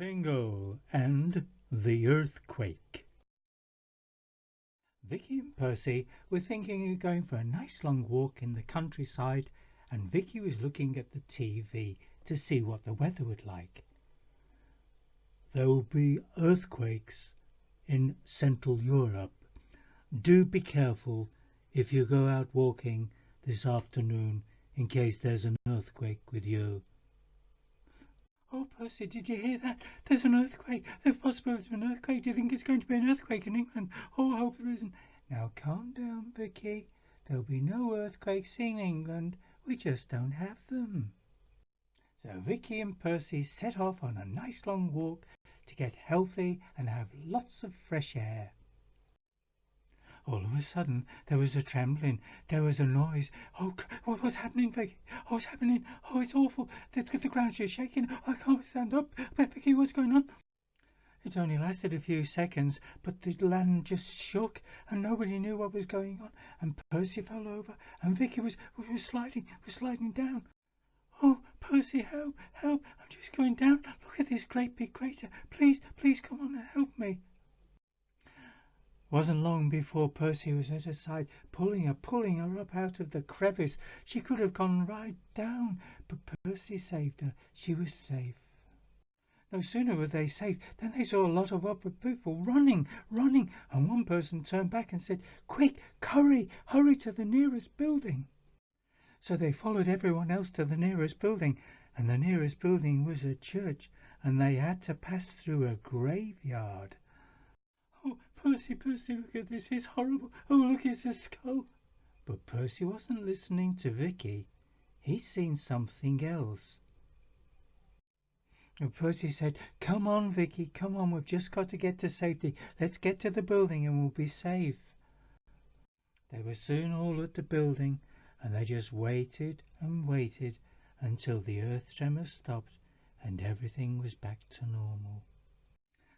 Pingle and the Earthquake. Vicky and Percy were thinking of going for a nice long walk in the countryside, and Vicky was looking at the TV to see what the weather would like. There will be earthquakes in Central Europe. Do be careful if you go out walking this afternoon in case there's an earthquake with you. Oh, Percy, did you hear that? There's an earthquake. There's possibility of an earthquake. Do you think it's going to be an earthquake in England? Oh, I hope there isn't. Now, calm down, Vicky. There'll be no earthquakes in England. We just don't have them. So Vicky and Percy set off on a nice long walk to get healthy and have lots of fresh air. All of a sudden, there was a trembling. There was a noise. Oh, what's happening, Vicky? Oh, what's happening? Oh, it's awful. The ground's just shaking. I can't stand up. But, Vicky, what's going on? It only lasted a few seconds, but the land just shook, and nobody knew what was going on. And Percy fell over, and Vicky was sliding down. Oh, Percy, help! I'm just going down. Look at this great big crater. Please, come on and help me. Wasn't long before Percy was at her side, pulling her up out of the crevice. She could have gone right down, but Percy saved her. She was safe. No sooner were they safe than they saw a lot of other people running, and one person turned back and said, "Quick, hurry to the nearest building." So they followed everyone else to the nearest building, and the nearest building was a church, and they had to pass through a graveyard. Oh, Percy, look at this. It's horrible. Oh, look, it's a skull. But Percy wasn't listening to Vicky. He'd seen something else. And Percy said, "Come on, Vicky, come on. We've just got to get to safety. Let's get to the building and we'll be safe." They were soon all at the building, and they just waited and waited until the earth tremor stopped and everything was back to normal.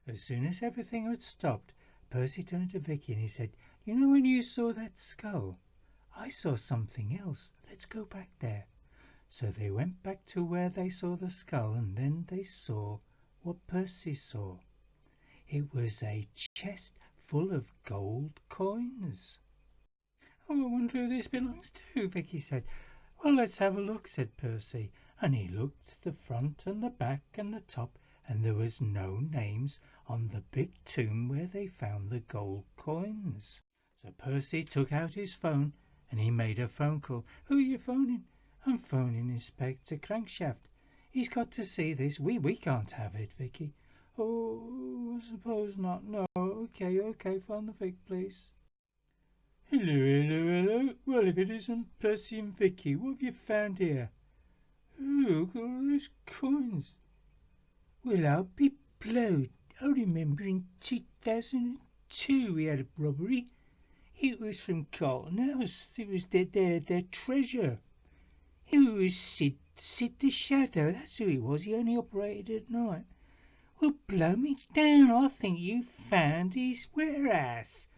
As soon as everything had stopped, Percy turned to Vicky and he said, "You know, when you saw that skull, I saw something else. Let's go back there." So they went back to where they saw the skull, and then they saw what Percy saw. It was a chest full of gold coins. "Oh, I wonder who this belongs to," Vicky said. "Well, let's have a look," said Percy, and he looked at the front and the back and the top, and there was no names on the big tomb where they found the gold coins. So Percy took out his phone and he made a phone call. "Who are you phoning?" "I'm phoning Inspector Crankshaft. He's got to see this. We can't have it, Vicky." "Oh, I suppose not. No. Okay, phone the Vic, please." Hello. Well, if it isn't Percy and Vicky, what have you found here?" "Oh, look at all those coins." "Well, I'll be blowed. I remember in 2002 we had a robbery. It was from Carlton House. It was their treasure. It was Sid the Shadow. That's who it was. He only operated at night. Well, blow me down. I think you found his warehouse.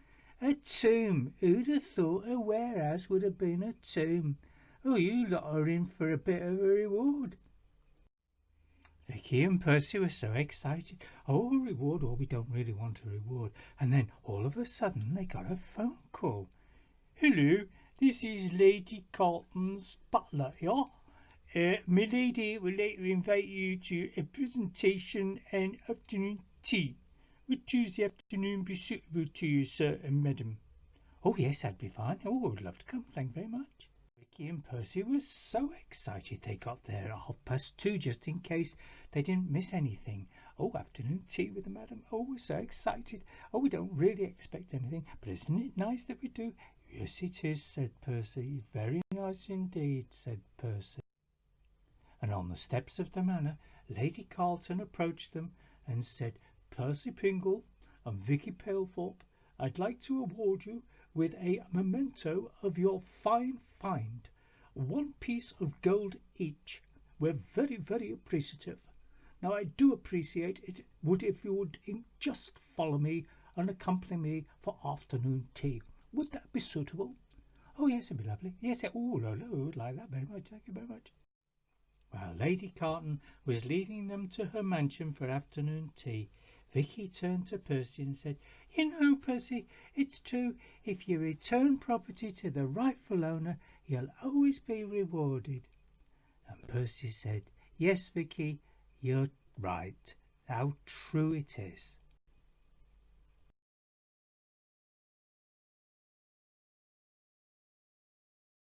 A tomb. Who'd have thought a warehouse would have been a tomb? Oh, you lot are in for a bit of a reward." Vicky and Percy were so excited. "Oh, a reward! Oh, we don't really want a reward." And then all of a sudden they got a phone call. "Hello, this is Lady Carlton's butler here. My lady would like to invite you to a presentation and afternoon tea. Would Tuesday afternoon be suitable to you, sir and madam?" "Oh, yes, that'd be fine. Oh, I'd love to come. Thank you very much." Vicky and Percy were so excited they got there at 2:30 just in case they didn't miss anything. "Oh, afternoon tea with the madam. Oh, we're so excited. Oh, we don't really expect anything, but isn't it nice that we do?" "Yes, it is," said Percy. "Very nice indeed," said Percy. And on the steps of the manor, Lady Carlton approached them and said, "Percy Pingle and Vicky Palethorpe, I'd like to award you with a memento of your fine find. 1 piece of gold each. We're very, very appreciative. Now, I do appreciate it if you would just follow me and accompany me for afternoon tea. Would that be suitable?" "Oh, yes, it'd be lovely. Yes, I would like that very much. Thank you very much." While Lady Carton was leading them to her mansion for afternoon tea, Vicky turned to Percy and said, "You know, Percy, it's true. If you return property to the rightful owner, you'll always be rewarded." And Percy said, "Yes, Vicky, you're right. How true it is."